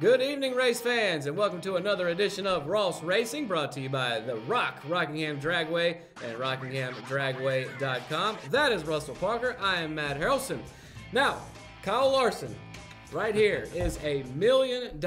Good evening, race fans, and welcome to another edition of ROSS Racing, brought to you by the Rockingham Dragway and RockinghamDragway.com. That is Russell Parker. I am Matt Harrelson. Now, Kyle Larson, right here, is $1 million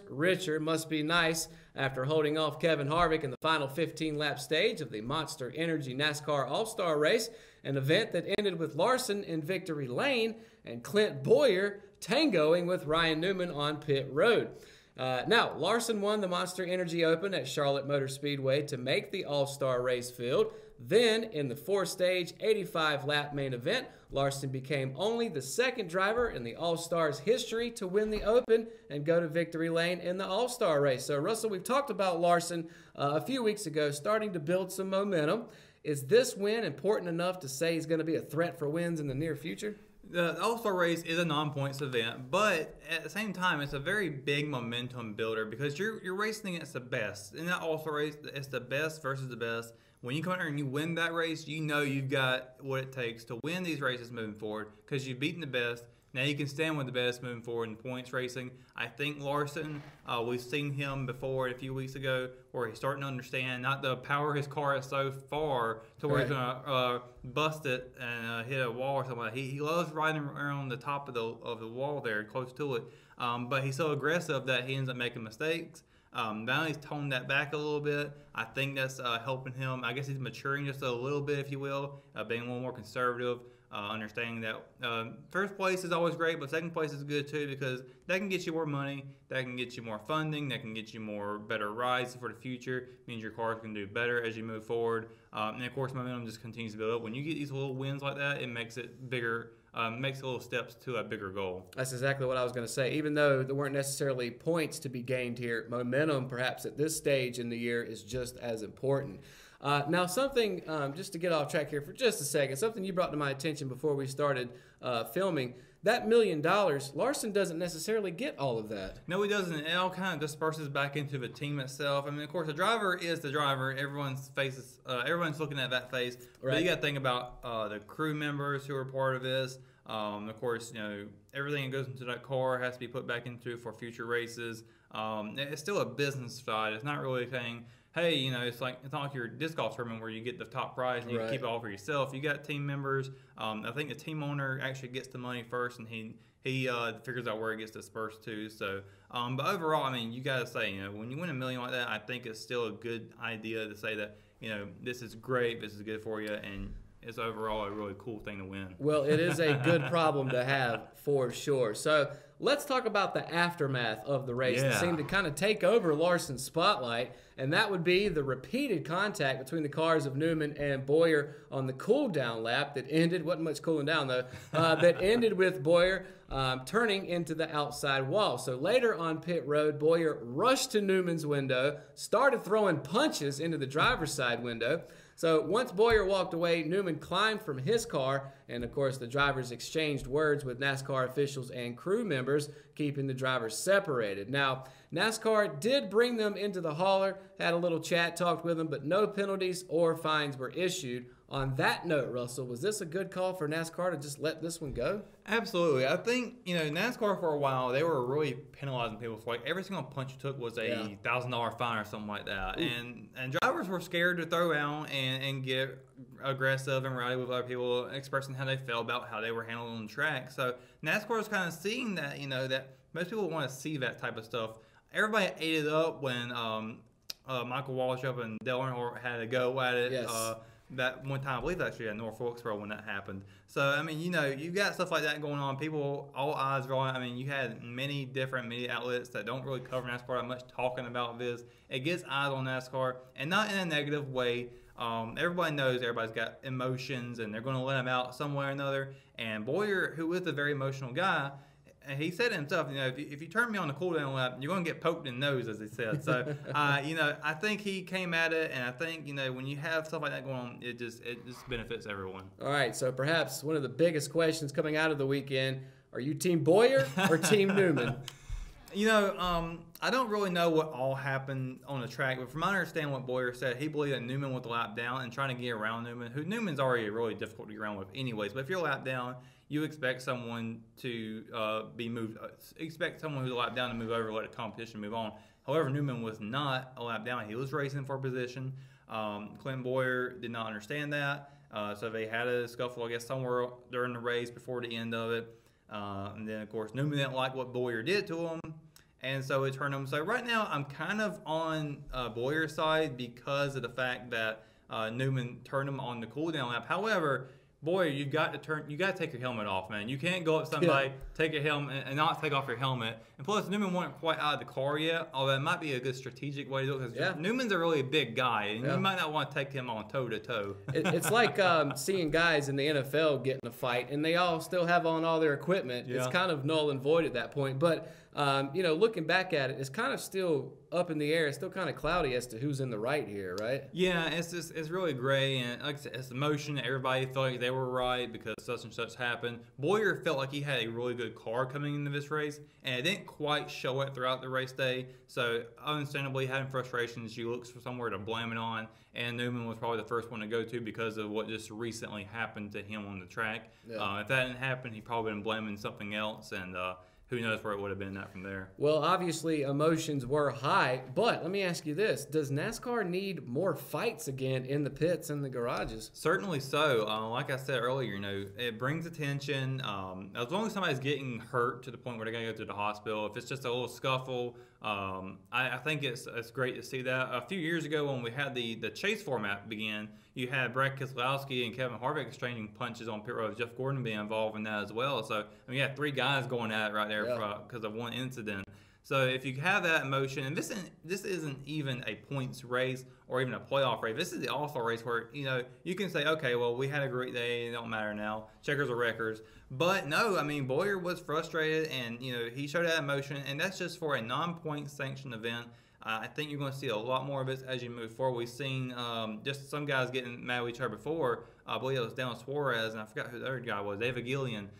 richer. Must be nice after holding off Kevin Harvick in the final 15-lap stage of the Monster Energy NASCAR All-Star Race, an event that ended with Larson in victory lane and Clint Bowyer tangoing with Ryan Newman on pit road. Now, Larson won the Monster Energy Open at Charlotte Motor Speedway to make the All-Star Race field. Then, in the four-stage, 85-lap main event, Larson became only the second driver in the All-Stars history to win the Open and go to victory lane in the All-Star Race. So, Russell, we've talked about Larson a few weeks ago, starting to build some momentum. Is this win important enough to say he's going to be a threat for wins in the near future? The All-Star Race is a non-points event, but at the same time, it's a very big momentum builder because you're racing against the best. In that All-Star Race, it's the best versus the best. When you come out here and you win that race, you know you've got what it takes to win these races moving forward because you've beaten the best. Now you can stand with the best moving forward in points racing. I think Larson, we've seen him before a few weeks ago where he's starting to understand not to power his car so far to where he's going to bust it and hit a wall or something like that. He loves riding around the top of the wall there, close to it. But he's so aggressive that he ends up making mistakes. Now he's toned that back a little bit. I think that's helping him. I guess he's maturing just a little bit, if you will, being a little more conservative. Understanding that first place is always great, but second place is good too because that can get you more money, that can get you more funding, that can get you more better rides for the future. Means your cars can do better as you move forward, and of course momentum just continues to build up. When you get these little wins like that, it makes it bigger, makes little steps to a bigger goal. That's exactly what I was going to say. Even though there weren't necessarily points to be gained here, momentum perhaps at this stage in the year is just as important. Now, something, just to get off track here for just a second, something you brought to my attention before we started filming, that $1 million, Larson doesn't necessarily get all of that. No, he doesn't. It all kind of disperses back into the team itself. I mean, of course, the driver is the driver. Everyone's looking at that face. Right. But you got to think about the crew members who are part of this. Of course, you know, everything that goes into that car has to be put back into for future races. It's still a business side. It's not really saying, hey, you know, it's not like your disc golf tournament where you get the top prize and you can keep it all for yourself. You got team members. I think the team owner actually gets the money first, and he figures out where it gets dispersed to. So, but overall, I mean, you got to say, you know, when you win $1 million like that, I think it's still a good idea to say that, you know, this is great, this is good for you, and it's overall a really cool thing to win. Well, it is a good problem to have for sure. So let's talk about the aftermath of the race that seemed to kind of take over Larson's spotlight, and that would be the repeated contact between the cars of Newman and Bowyer on the cool-down lap that ended, wasn't much cooling down though, that ended with Bowyer turning into the outside wall. So later on pit road, Bowyer rushed to Newman's window, started throwing punches into the driver's side window. So once Bowyer walked away, Newman climbed from his car, and of course the drivers exchanged words with NASCAR officials and crew members, keeping the drivers separated. Now, NASCAR did bring them into the hauler, had a little chat, talked with them, but no penalties or fines were issued. On that note, Russell, was this a good call for NASCAR to just let this one go? Absolutely. I think, you know, NASCAR for a while, they were really penalizing people for like every single punch you took was a $1,000 fine or something like that. And drivers were scared to throw out and get aggressive and rowdy with other people, expressing how they felt about how they were handled on the track. So NASCAR is kind of seeing that, you know, that most people want to see that type of stuff. Everybody ate it up when Michael Waltrip and Dale Earnhardt had a go at it. Yes. That one time, I believe actually at North Wilkesboro when that happened. So, I mean, you know, you got stuff like that going on. People, all eyes are on. I mean, you had many different media outlets that don't really cover NASCAR that much talking about this. It gets eyes on NASCAR, and not in a negative way. Everybody knows everybody's got emotions, and they're going to let them out some way or another. And Bowyer, who is a very emotional guy, he said himself, you know, if you turn me on the cool-down lap, you're going to get poked in the nose, as he said. So, you know, I think he came at it, and I think, you know, when you have stuff like that going on, it just benefits everyone. All right, so perhaps one of the biggest questions coming out of the weekend, are you Team Bowyer or Team Newman? You know, I don't really know what all happened on the track, but from my understanding what Bowyer said, he believed that Newman was the lap down and trying to get around Newman, who Newman's already really difficult to get around with anyways. But if you're a lap down, you expect someone to expect someone who's a lap down to move over, let the competition move on. However, Newman was not a lap down. He was racing for position. Clint Boyer did not understand that. So they had a scuffle, I guess, somewhere during the race before the end of it. And then, of course, Newman didn't like what Boyer did to him. And so it turned him. So right now, I'm kind of on Boyer's side because of the fact that Newman turned him on the cool down lap. However, Boyer, you got to take your helmet off, man. You can't go up to somebody, take your helmet, and not take off your helmet. And plus, Newman wasn't quite out of the car yet, although it might be a good strategic way to do it because Newman's a really big guy, and you might not want to take him on toe-to-toe. It's like seeing guys in the NFL get in a fight, and they all still have on all their equipment. Yeah. It's kind of null and void at that point. But, looking back at it, it's kind of still up in the air. It's still kind of cloudy as to who's in the right here, right? Yeah, it's really gray, and like I said, it's emotion. Everybody felt like they were right because such and such happened. Boyer felt like he had a really good car coming into this race, and it didn't quite show it throughout the race day. So, understandably, having frustrations, she looks for somewhere to blame it on, and Newman was probably the first one to go to because of what just recently happened to him on the track. Yeah. If that didn't happen, he'd probably been blaming something else, and who knows where it would have been at from there. Well, obviously, emotions were high, but let me ask you this. Does NASCAR need more fights again in the pits and the garages? Certainly so. Like I said earlier, it brings attention. As long as somebody's getting hurt to the point where they're going to go to the hospital, if it's just a little scuffle, I think it's great to see that. A few years ago when we had the chase format begin, you had Brad Keselowski and Kevin Harvick exchanging punches on pit road, Jeff Gordon being involved in that as well. So, you had 3 guys going at it right there because of one incident. So if you have that emotion, and this isn't even a points race or even a playoff race. This is the All-Star race where, you can say, okay, well, we had a great day. It don't matter now. Checkers are records. But no, Boyer was frustrated, and, he showed that emotion, and that's just for a non-point sanctioned event. I think you're going to see a lot more of it as you move forward. We've seen just some guys getting mad with each other before. I believe it was Daniel Suarez, and I forgot who the other guy was, David Gillian.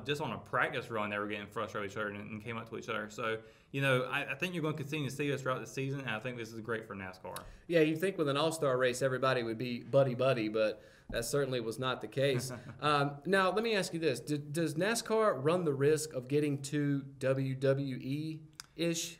Just on a practice run, they were getting frustrated with each other and came up to each other. So, I think you're going to continue to see this throughout the season, and I think this is great for NASCAR. Yeah, you'd think with an All-Star race, everybody would be buddy-buddy, but that certainly was not the case. Now, let me ask you this. Does NASCAR run the risk of getting too WWE-ish?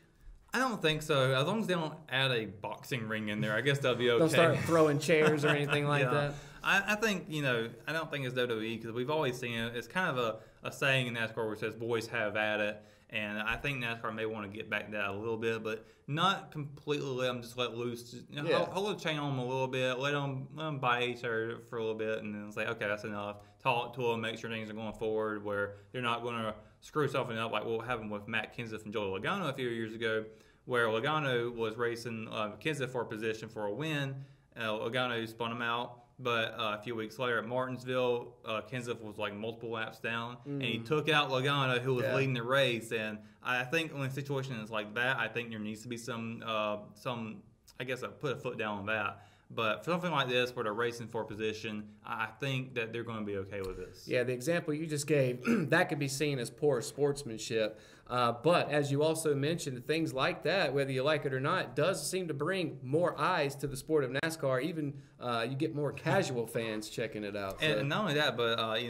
I don't think so. As long as they don't add a boxing ring in there, I guess they'll be okay. Don't start throwing chairs or anything like that. I think, I don't think it's WWE because we've always seen it. It's kind of a saying in NASCAR where it says, boys have at it. And I think NASCAR may want to get back to that a little bit, but not completely let them just let loose. Just, hold the chain on them a little bit, let them bite each other for a little bit, and then say, okay, that's enough. Talk to them, make sure things are going forward where they're not going to screw something up like what happened with Matt Kenseth and Joey Logano a few years ago, where Logano was racing Kenseth for a position for a win. Logano spun him out. But a few weeks later at Martinsville, Kenseth was like multiple laps down, and he took out Logano, who was leading the race. And I think when a situation is like that, I think there needs to be some I guess I put a foot down on that. But for something like this, where they're racing for position, I think that they're going to be okay with this. Yeah, the example you just gave, that could be seen as poor sportsmanship. But as you also mentioned, things like that, whether you like it or not, does seem to bring more eyes to the sport of NASCAR. Even you get more casual fans checking it out. So. And not only that, but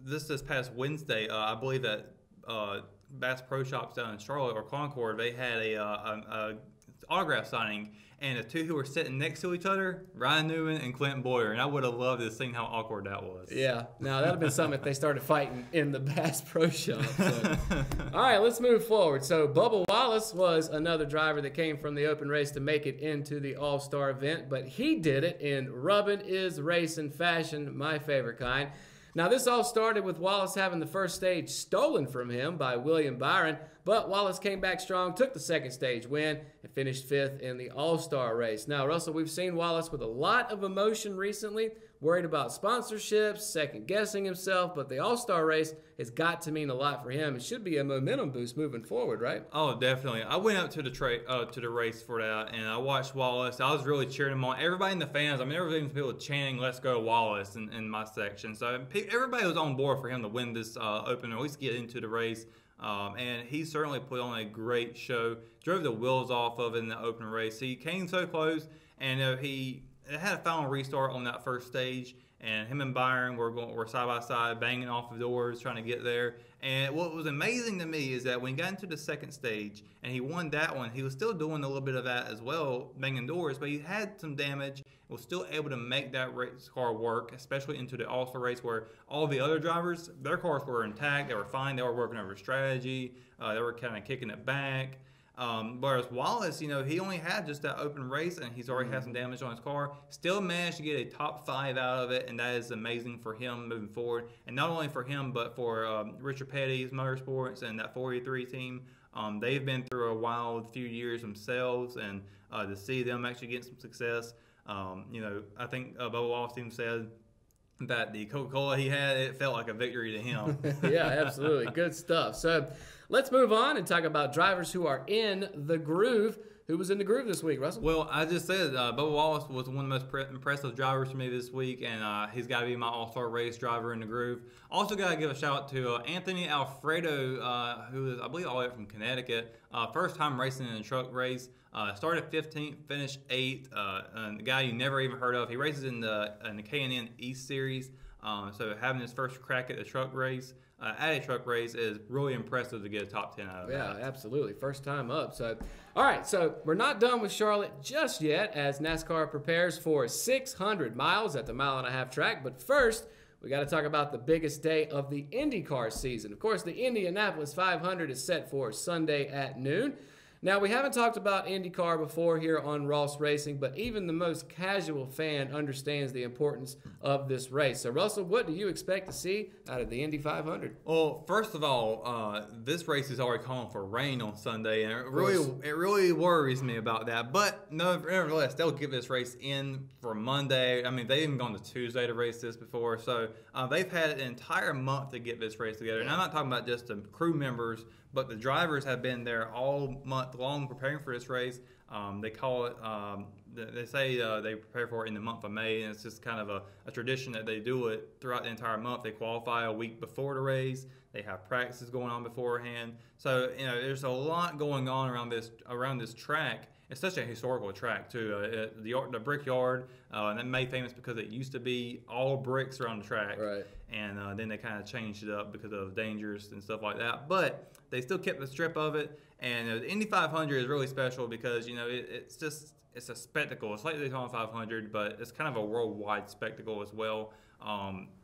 this past Wednesday, I believe that Bass Pro Shops down in Charlotte or Concord, they had a autograph signing. And the two who were sitting next to each other, Ryan Newman and Clinton Boyer. And I would have loved to see how awkward that was. Yeah. Now, that would have been something if they started fighting in the Bass Pro Shop. So. All right, let's move forward. So, Bubba Wallace was another driver that came from the open race to make it into the All-Star event. But he did it in rubbin' is racing fashion, my favorite kind. Now, this all started with Wallace having the first stage stolen from him by William Byron, but Wallace came back strong, took the second stage win, and finished 5th in the All-Star race. Now, Russell, we've seen Wallace with a lot of emotion recently, worried about sponsorships, second-guessing himself, but the All-Star race has got to mean a lot for him. It should be a momentum boost moving forward, right? Oh, definitely. I went up to the race for that, and I watched Wallace. I was really cheering him on. Everybody in the fans, there were even people chanting, "Let's go Wallace," in my section. So everybody was on board for him to win this open, or at least get into the race. And he certainly put on a great show. Drove the wheels off of it in the open race. He came so close, and he had a final restart on that first stage, and him and Byron were side by side, banging off the doors, trying to get there. And what was amazing to me is that when he got into the second stage and he won that one, he was still doing a little bit of that as well, banging doors, but he had some damage and was still able to make that race car work, especially into the All-Star race where all the other drivers, their cars were intact, they were fine, they were working over strategy, they were kind of kicking it back. Whereas Wallace, he only had just that open race and he's already had some damage on his car. Still managed to get a top 5 out of it, and that is amazing for him moving forward. And not only for him, but for Richard Petty's Motorsports and that 43 team. They've been through a wild few years themselves, and to see them actually get some success, I think Bubba Wallace even said that the Coca-Cola he had, it felt like a victory to him. Yeah, absolutely. Good stuff. So let's move on and talk about drivers who are in the groove. Who was in the groove this week, Russell? Well, I just said Bubba Wallace was one of the most impressive drivers for me this week, and he's got to be my All-Star Race driver in the groove. Also got to give a shout-out to Anthony Alfredo, who is, I believe, all the way from Connecticut. First time racing in a truck race. Started 15th, finished 8th. And the guy you never even heard of. He races in the K&N East Series. So having his first crack at a truck race, is really impressive to get a top 10 out of that. Yeah, absolutely. First time up. So, all right, so we're not done with Charlotte just yet as NASCAR prepares for 600 miles at the mile-and-a-half track. But first, we got to talk about the biggest day of the IndyCar season. Of course, the Indianapolis 500 is set for Sunday at noon. Now, we haven't talked about IndyCar before here on ROSS Racing, but even the most casual fan understands the importance of this race. So, Russell, what do you expect to see out of the Indy 500? Well, first of all, this race is already calling for rain on Sunday, and it really worries me about that. But nevertheless, they'll get this race in for Monday. I mean, they've even gone to Tuesday to race this before, so they've had an entire month to get this race together. And I'm not talking about just the crew members, but the drivers have been there all month long preparing for this race. They call it, they say they prepare for it in the month of May, and it's just kind of a tradition that they do it throughout the entire month. They qualify a week before the race. They have practices going on beforehand. So, there's a lot going on around this track. It's such a historical track, too. The Brickyard, and that made famous because it used to be all bricks around the track. Right. And then they kind of changed it up because of dangers and stuff like that. But they still kept the strip of it. And the Indy 500 is really special because, it's a spectacle. It's like the Daytona 500, but it's kind of a worldwide spectacle as well.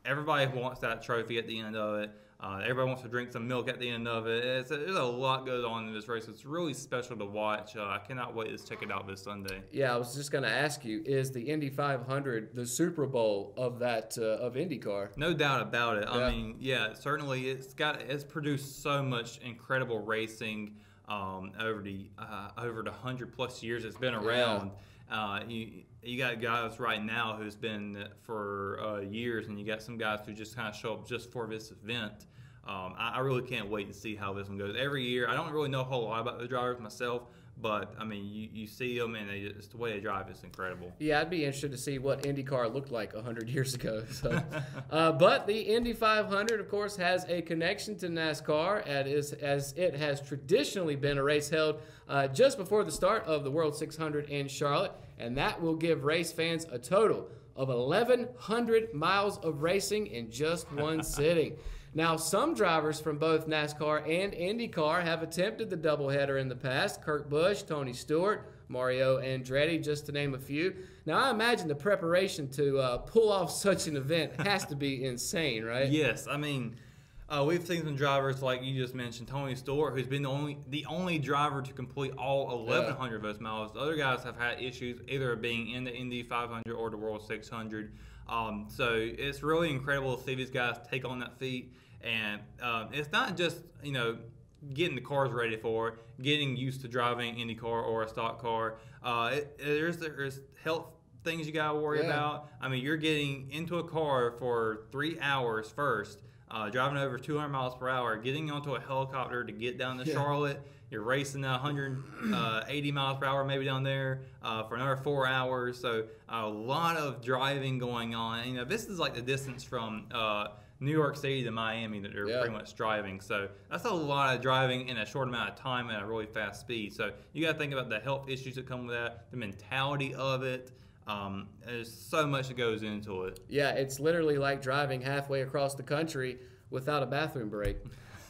Everybody wants that trophy at the end of it. Everybody wants to drink some milk at the end of it. There's a lot goes on in this race. It's really special to watch. I cannot wait to check it out this Sunday. Yeah, I was just going to ask you, is the Indy 500 the Super Bowl of IndyCar? No doubt about it. Yeah. I mean, yeah, certainly it's produced so much incredible racing over the 100+ years it's been around. Yeah. You got guys right now who's been for years, and you got some guys who just kind of show up just for this event. I really can't wait to see how this one goes. Every year, I don't really know a whole lot about the drivers myself, but I mean, you see them, and it's the way they drive is incredible. Yeah, I'd be interested to see what IndyCar looked like 100 years ago. So, but the Indy 500, of course, has a connection to NASCAR, as it has traditionally been a race held just before the start of the World 600 in Charlotte, and that will give race fans a total of 1,100 miles of racing in just one sitting. Now, some drivers from both NASCAR and IndyCar have attempted the doubleheader in the past. Kurt Busch, Tony Stewart, Mario Andretti, just to name a few. Now, I imagine the preparation to pull off such an event has to be insane, right? Yes. I mean, we've seen some drivers like you just mentioned, Tony Stewart, who's been the only driver to complete all 1,100 of those miles. The other guys have had issues either being in the Indy 500 or the World 600. So it's really incredible to see these guys take on that feat. And it's not just, getting the cars ready for it, getting used to driving IndyCar or a stock car. There's health things you got to worry about. I mean, you're getting into a car for 3 hours first, driving over 200 miles per hour, getting onto a helicopter to get down to Charlotte. You're racing 180 miles per hour maybe down there for another 4 hours. So a lot of driving going on. This is like the distance from New York City to Miami that they're pretty much driving. So that's a lot of driving in a short amount of time at a really fast speed. So you got to think about the health issues that come with that, the mentality of it. There's so much that goes into it. Yeah, it's literally like driving halfway across the country without a bathroom break.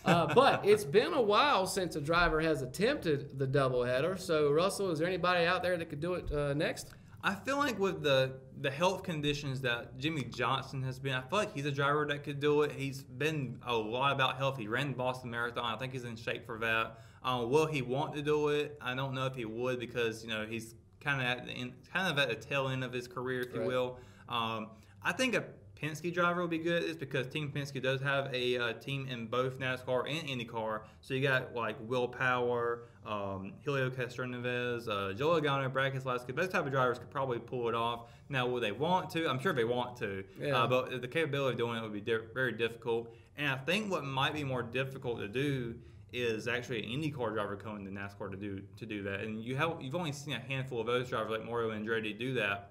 But it's been a while since a driver has attempted the doubleheader. So, Russell, is there anybody out there that could do it next? I feel like with the health conditions that Jimmy Johnson has been, I feel like he's a driver that could do it. He's been a lot about health. He ran the Boston Marathon. I think he's in shape for that. Will he want to do it? I don't know if he would because he's kind of at the tail end of his career, if you will. I think a Penske driver would be good at this because Team Penske does have a team in both NASCAR and IndyCar. So you got like Will Power, Helio Castroneves, Joe Logano, Brad Keselowski. Those type of drivers could probably pull it off. Now, will they want to? I'm sure they want to. Yeah. But the capability of doing it would be very difficult. And I think what might be more difficult to do is actually an IndyCar driver coming to NASCAR to do that. And you've only seen a handful of those drivers like Mario Andretti do that.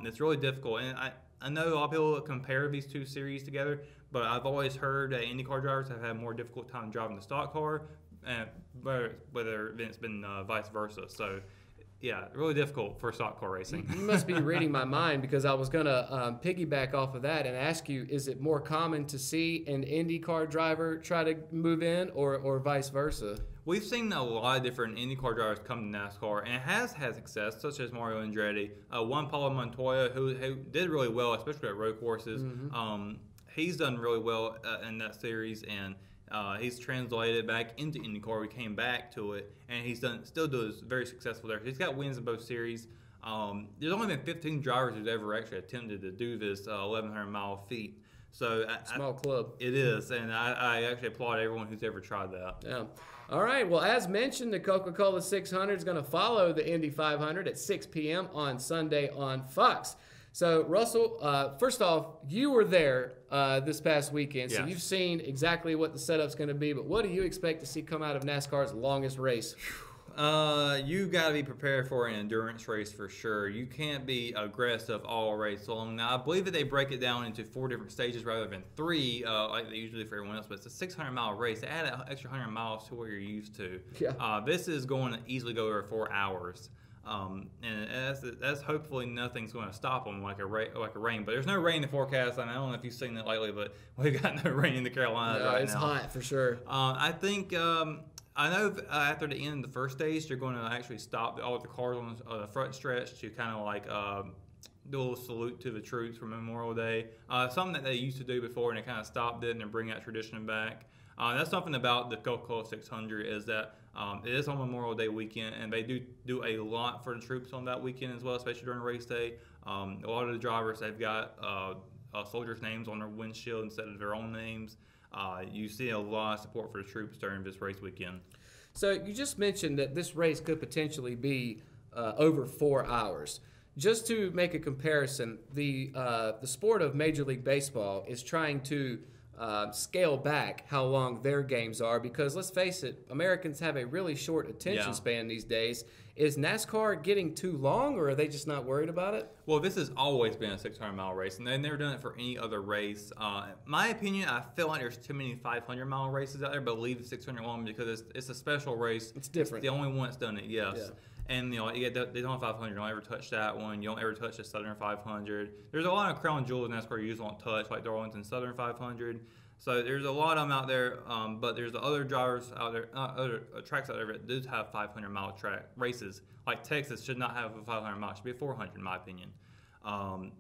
It's really difficult. And I know a lot of people compare these two series together, but I've always heard that IndyCar drivers have had more difficult time driving the stock car, whether it's been vice versa. So, yeah, really difficult for stock car racing. You must be reading my mind because I was going to piggyback off of that and ask you, is it more common to see an IndyCar driver try to move in or vice versa? We've seen a lot of different IndyCar drivers come to NASCAR, and it has had success, such as Mario Andretti. Juan Pablo Montoya, who did really well, especially at road courses. Mm-hmm. He's done really well in that series, and he's translated back into IndyCar. We came back to it, and he's still does very successful there. He's got wins in both series. There's only been 15 drivers who've ever actually attempted to do this 1,100-mile feat. So small club. It is, and I actually applaud everyone who's ever tried that. Yeah. All right. Well, as mentioned, the Coca-Cola 600 is going to follow the Indy 500 at 6 p.m. on Sunday on Fox. So, Russell, first off, you were there this past weekend, so you've seen exactly what the setup's going to be. But what do you expect to see come out of NASCAR's longest race? You got to be prepared for an endurance race for sure. You can't be aggressive all race long. Now, I believe that they break it down into 4 different stages rather than 3, like they usually do for everyone else. But it's a 600-mile race. They add an extra 100 miles to what you're used to. Yeah. This is going to easily go over 4 hours. And that's hopefully nothing's going to stop them like a rain. But there's no rain in the forecast. I don't know if you've seen that lately, but we've got no rain in the Carolinas right now. It's hot for sure. I think. I know after the end of the first stage, they're going to actually stop all the cars on the front stretch to kind of like do a little salute to the troops for Memorial Day. Something that they used to do before, and they kind of stopped it and they're bringing that tradition back. That's something about the Coca-Cola 600 is that it is on Memorial Day weekend, and they do a lot for the troops on that weekend as well, especially during race day. A lot of the drivers, they've got soldiers' names on their windshield instead of their own names. You see a lot of support for the troops during this race weekend. So you just mentioned that this race could potentially be over 4 hours. Just to make a comparison, the sport of Major League Baseball is trying to scale back how long their games are because, let's face it, Americans have a really short attention span these days. Is NASCAR getting too long, or are they just not worried about it? Well, this has always been a 600-mile race, and they've never done it for any other race. My opinion, I feel like there's too many 500-mile races out there, but leave the 600 one because it's a special race. It's different. It's the only one that's done it, yes. Yeah. And you get the Daytona 500. You don't ever touch that one. You don't ever touch the Southern 500. There's a lot of crown jewels NASCAR you usually won't touch, like Darlington Southern 500. So there's a lot of them out there, but there's other drivers out there, other tracks out there that do have 500-mile track races. Like Texas should not have a 500 mile; it should be a 400, in my opinion.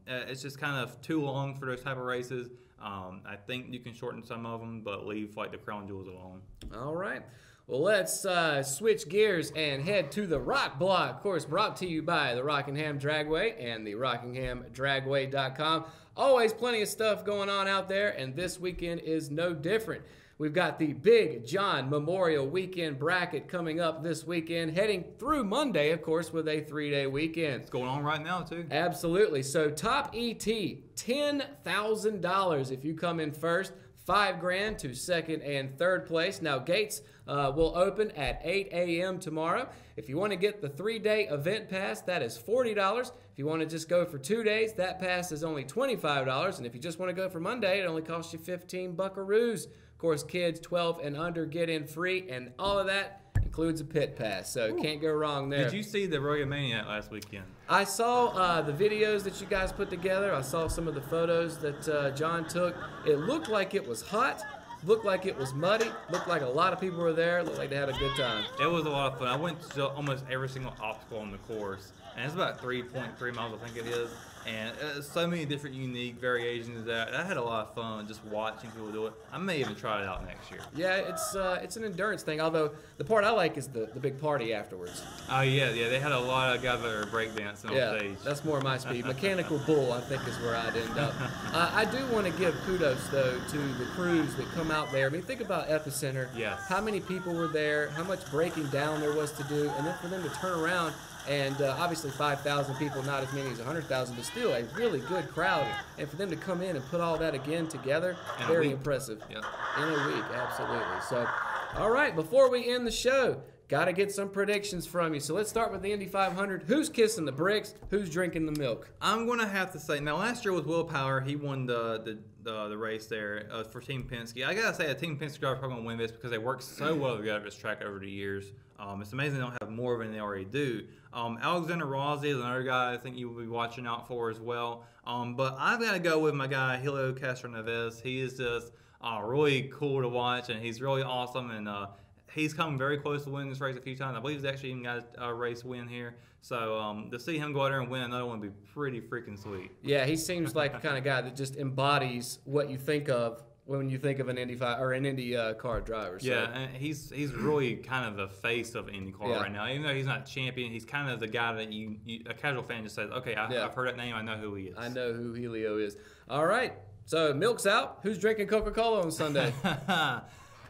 It's just kind of too long for those type of races. I think you can shorten some of them, but leave like the crown jewels alone. All right. Well, let's switch gears and head to the Rock Block. Of course, brought to you by the Rockingham Dragway and the RockinghamDragway.com. Always plenty of stuff going on out there, and this weekend is no different. We've got the Big John Memorial Weekend bracket coming up this weekend, heading through Monday, of course, with a 3-day weekend. It's going on right now, too. Absolutely. So, top ET, $10,000 if you come in first. $5,000 to second and third place. Now, gates will open at 8 a.m. tomorrow. If you want to get the 3-day event pass, that is $40. If you want to just go for 2 days, that pass is only $25. And if you just want to go for Monday, it only costs you 15 buckaroos. Of course, kids 12 and under get in free, and all of that includes a pit pass, so can't go wrong there. Did you see the Royal Maniac last weekend? I saw the videos that you guys put together. I saw some of the photos that John took. It looked like it was hot. Looked like it was muddy. Looked like a lot of people were there. Looked like they had a good time. It was a lot of fun. I went to almost every single obstacle on the course, and it's about 3.3 miles, I think it is. And so many different unique variations of that. I had a lot of fun just watching people do it. I may even try it out next year. Yeah, it's an endurance thing. Although the part I like is the big party afterwards. Oh yeah. They had a lot of guys that are breakdancing on stage. That's more my speed. Mechanical Bull, I think, is where I'd end up. I do want to give kudos though to the crews that come out there. I mean, think about Epicenter. Yes. How many people were there? How much breaking down there was to do, and then for them to turn around. And obviously 5,000 people, not as many as 100,000, but still a really good crowd. And for them to come in and put all that again together, very impressive. Yep. In a week, absolutely. So, all right, before we end the show, got to get some predictions from you. So let's start with the Indy 500. Who's kissing the bricks? Who's drinking the milk? I'm going to have to say, now last year with Will Power, he won the race there for Team Penske. I got to say, a Team Penske driver is probably going to win this because they worked so well together at this track over the years. It's amazing they don't have more of it than they already do. Alexander Rossi is another guy I think you will be watching out for as well. But I've got to go with my guy, Helio Castroneves. He is just really cool to watch, and he's really awesome. And he's come very close to winning this race a few times. I believe he's actually even got a race win here. So to see him go out there and win another one would be pretty freaking sweet. Yeah, he seems like the kind of guy that just embodies what you think of when you think of an Indy car driver. So. Yeah, and he's really kind of the face of IndyCar right now. Even though he's not champion, he's kind of the guy that a casual fan just says, okay, I've heard that name, I know who he is. I know who Helio is. All right, so milk's out. Who's drinking Coca-Cola on Sunday?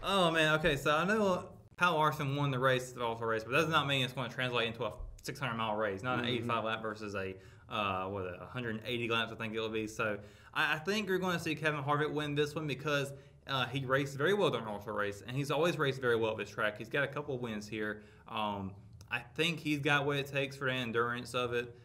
Oh, man, okay, so I know Kyle Larson won the race, the All-Star Race, but that does not mean it's going to translate into a 600-mile race, not an 85-lap versus a 180 laps, I think it'll be. So I think you're going to see Kevin Harvick win this one because he raced very well during the All-Star Race, and he's always raced very well at this track. He's got a couple of wins here. I think he's got what it takes for the endurance of it.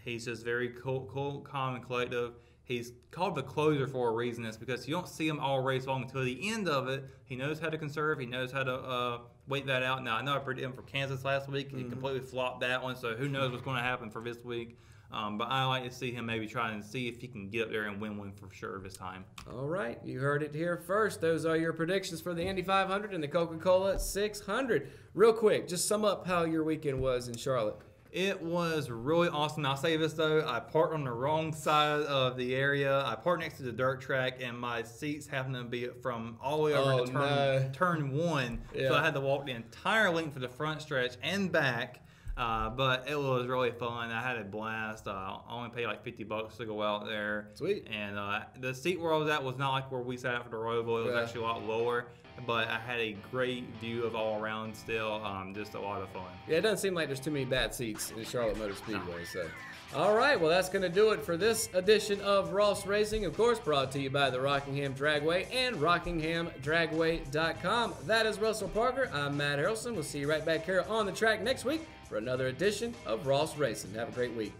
He's just very cool, calm, and collective. He's called the closer for a reason. It's because you don't see him all race long until the end of it. He knows how to conserve. He knows how to wait that out. Now, I know I predicted him for Kansas last week. He completely flopped that one, so who knows what's going to happen for this week. But I like to see him maybe try and see if he can get up there and win one for sure this time. All right, you heard it here first. Those are your predictions for the Indy 500 and the Coca-Cola 600. Real quick, just sum up how your weekend was in Charlotte. It was really awesome. I'll say this though, I parked on the wrong side of the area. I parked next to the dirt track, and my seats happened to be from all the way over to turn one. Yeah. So I had to walk the entire length of the front stretch and back. But it was really fun. I had a blast. I only paid like $50 to go out there. Sweet. And the seat where I was at was not like where we sat at for the Royal Bowl. It was actually a lot lower. But I had a great view of all around still. Just a lot of fun. Yeah, it doesn't seem like there's too many bad seats in Charlotte Motor Speedway. So, all right, well, that's going to do it for this edition of Ross Racing. Of course, brought to you by the Rockingham Dragway and RockinghamDragway.com. That is Russell Parker. I'm Matt Harrelson. We'll see you right back here on the track next week for another edition of Ross Racing. Have a great week.